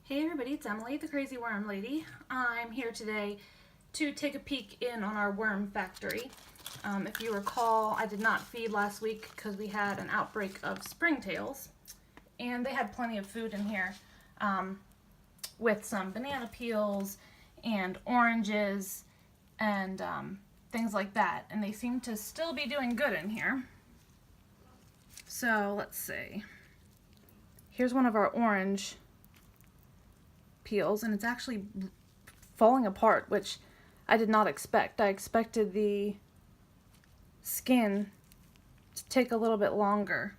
Hey everybody, it's Emily, the Crazy Worm Lady. I'm here today to take a peek in on our worm factory. If you recall, I did not feed last week because we had an outbreak of springtails, and they had plenty of food in here with some banana peels and oranges and things like that, and they seem to still be doing good in here. So let's see. Here's one of our orange peels, and it's actually falling apart, which I did not expect. I expected the skin to take a little bit longer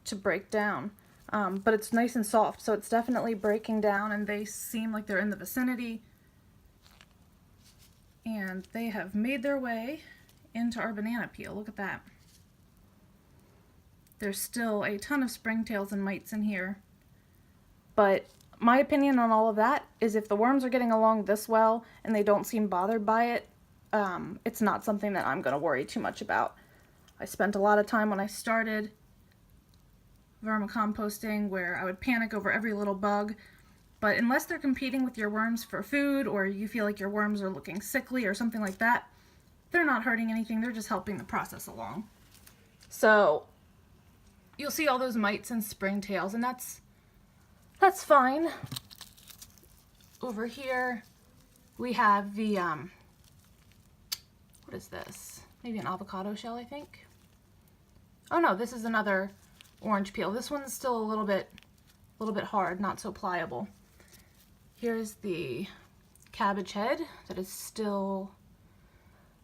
to break down, but it's nice and soft, so it's definitely breaking down, and they seem like they're in the vicinity, and they have made their way into our banana peel. Look at that. There's still a ton of springtails and mites in here, but my opinion on all of that is if the worms are getting along this well and they don't seem bothered by it, it's not something that I'm going to worry too much about. I spent a lot of time when I started vermicomposting where I would panic over every little bug, but unless they're competing with your worms for food or you feel like your worms are looking sickly or something like that, they're not hurting anything, they're just helping the process along. So you'll see all those mites and springtails, and that's fine. Over here we have the, what is this? Maybe an avocado shell, I think. Oh no, this is another orange peel. This one's still a little bit hard, not so pliable. Here's the cabbage head that is still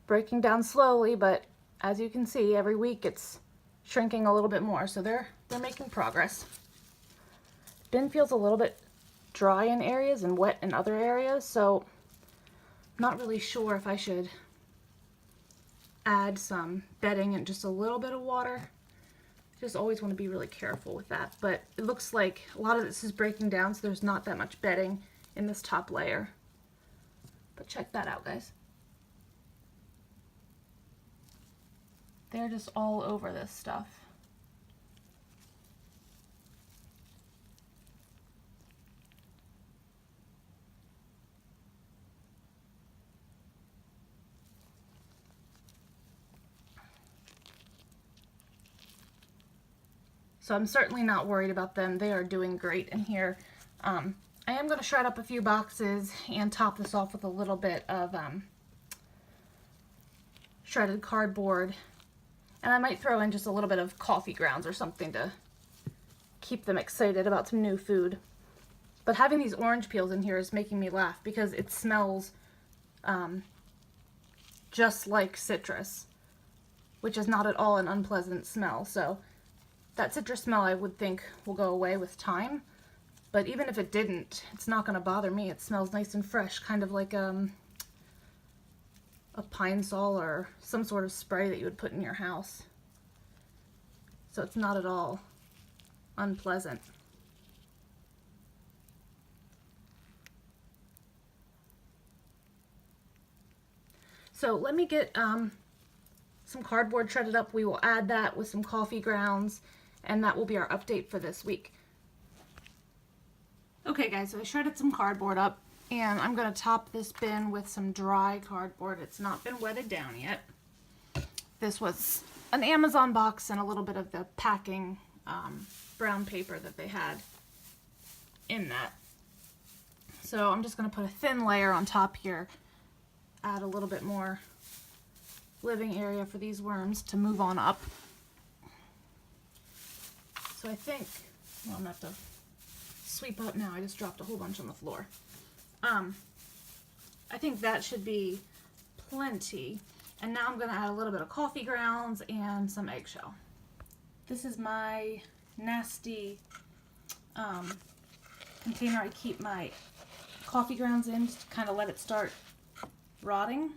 breaking down slowly, but as you can see, every week it's shrinking a little bit more, so they're making progress. Bin feels a little bit dry in areas and wet in other areas, so I'm not really sure if I should add some bedding and just a little bit of water. Just always want to be really careful with that, but it looks like a lot of this is breaking down, so there's not that much bedding in this top layer. But check that out, guys. They're just all over this stuff. So I'm certainly not worried about them. They are doing great in here. I am going to shred up a few boxes and top this off with a little bit of shredded cardboard. And I might throw in just a little bit of coffee grounds or something to keep them excited about some new food. But having these orange peels in here is making me laugh because it smells just like citrus, which is not at all an unpleasant smell. So that citrus smell I would think will go away with time, but even if it didn't, it's not going to bother me. It smells nice and fresh, kind of like a Pine Sol or some sort of spray that you would put in your house. So it's not at all unpleasant. So let me get some cardboard shredded up. We will add that with some coffee grounds, and that will be our update for this week. Okay guys, so I shredded some cardboard up, and I'm going to top this bin with some dry cardboard. It's not been wetted down yet. This was an Amazon box and a little bit of the packing brown paper that they had in that. So I'm just going to put a thin layer on top here, add a little bit more living area for these worms to move on up. So I think, well, I'm going to have to sweep up now. I just dropped a whole bunch on the floor. I think that should be plenty. And now I'm going to add a little bit of coffee grounds and some eggshell. This is my nasty container I keep my coffee grounds in to kind of let it start rotting.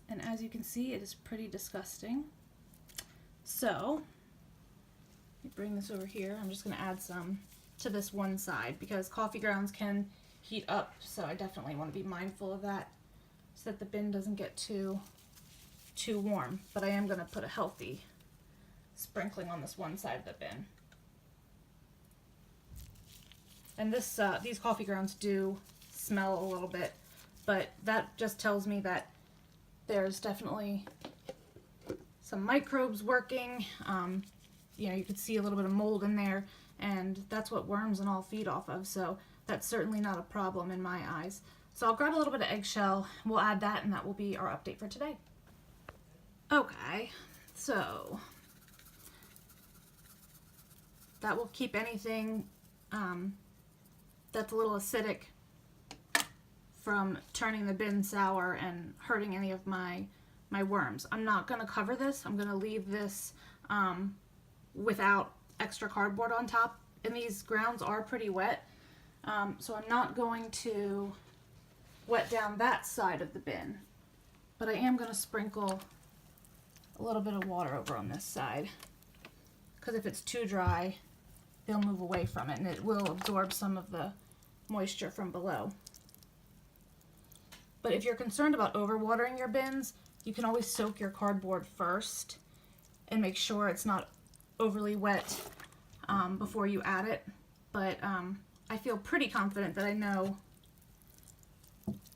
And as you can see, it is pretty disgusting. So let me bring this over here. I'm just going to add some to this one side because coffee grounds can heat up, so I definitely want to be mindful of that so that the bin doesn't get too warm. But I am going to put a healthy sprinkling on this one side of the bin. And this these coffee grounds do smell a little bit, but that just tells me that there's definitely some microbes working. You know, you could see a little bit of mold in there, and that's what worms and all feed off of, so that's certainly not a problem in my eyes. So I'll grab a little bit of eggshell, we'll add that, and that will be our update for today. Okay, so that will keep anything that's a little acidic from turning the bin sour and hurting any of my worms. I'm not going to cover this. I'm going to leave this without extra cardboard on top. And these grounds are pretty wet, so I'm not going to wet down that side of the bin. But I am going to sprinkle a little bit of water over on this side, because if it's too dry, they'll move away from it and it will absorb some of the moisture from below. But if you're concerned about overwatering your bins, you can always soak your cardboard first and make sure it's not overly wet before you add it. But I feel pretty confident that I know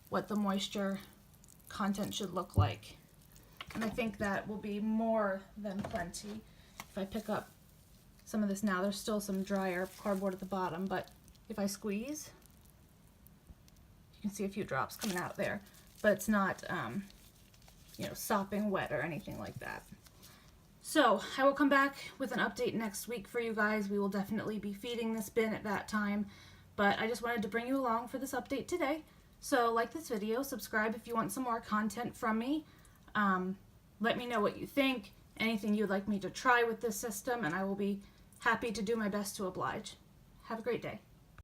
what the moisture content should look like. And I think that will be more than plenty. If I pick up some of this now, there's still some drier cardboard at the bottom, but if I squeeze, you can see a few drops coming out there, but it's not, you know, sopping wet or anything like that. So I will come back with an update next week for you guys. We will definitely be feeding this bin at that time, but I just wanted to bring you along for this update today. So like this video, subscribe if you want some more content from me. Let me know what you think, anything you'd like me to try with this system, and I will be happy to do my best to oblige. Have a great day.